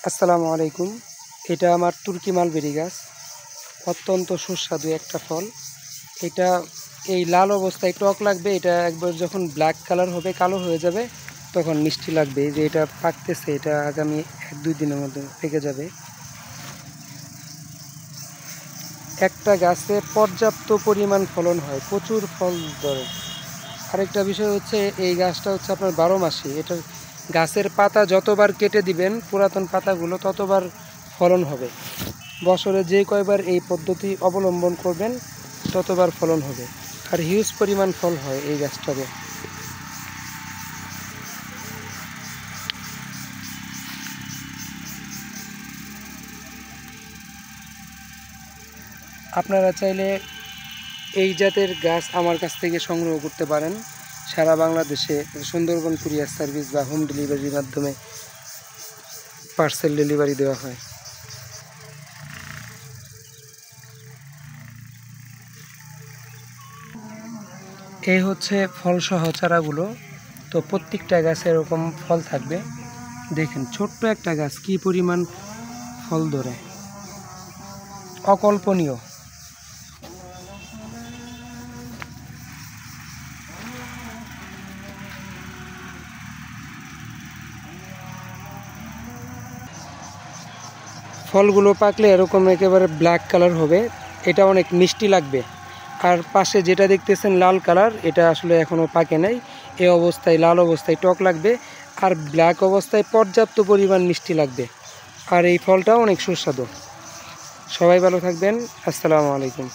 আসসালামু আলাইকুম। এটা আমার তুর্কি মালবেরি গাছ। অত্যন্ত সুস্বাদু একটা ফল। এটা এই লাল অবস্থায় টক লাগবে, এটা একবার যখন ব্ল্যাক কালার হবে, কালো হয়ে যাবে, তখন মিষ্টি লাগবে। এই যে এটা পাকতেছে, এটা আগামী 1-2 দিনের মধ্যে পেকে যাবে। একটা গাছে পর্যাপ্ত পরিমাণ ফলন হয়, প্রচুর ফল ধরে। আরেকটা বিষয় হচ্ছে, এই গাছটা হচ্ছে আপনার 12 মাসি। এটার গাছের পাতা যতবার কেটে দিবেন, পুরাতন পাতাগুলো, ততবার ফলন হবে। বছরে যে কয়বার এই পদ্ধতি অবলম্বন করবেন, ততবার ফলন হবে। আর হিউজ পরিমাণ ফল হয় এই গাছটাতে। আপনারা চাইলে এই জাতের গাছ আমার কাছ থেকে সংগ্রহ করতে পারেন। সারা বাংলাদেশে সুন্দরবন কুরিয়ার সার্ভিস বা হোম ডেলিভারির মাধ্যমে পার্সেল ডেলিভারি দেওয়া হয়। এই হচ্ছে ফলসহ চারাগুলো। তো প্রত্যেকটা গাছে এরকম ফল থাকবে। দেখেন, ছোট্ট একটা গাছ কি পরিমাণ ফল ধরে, অকল্পনীয়। ফলগুলো পাকলে এরকম একেবারে ব্ল্যাক কালার হবে, এটা অনেক মিষ্টি লাগবে। আর পাশে যেটা দেখতেছেন লাল কালার, এটা আসলে এখনও পাকে নাই। এই অবস্থায়, লাল অবস্থায় টক লাগবে, আর ব্ল্যাক অবস্থায় পর্যাপ্ত পরিমাণ মিষ্টি লাগবে। আর এই ফলটাও অনেক সুস্বাদু। সবাই ভালো থাকবেন। আসসালামু আলাইকুম।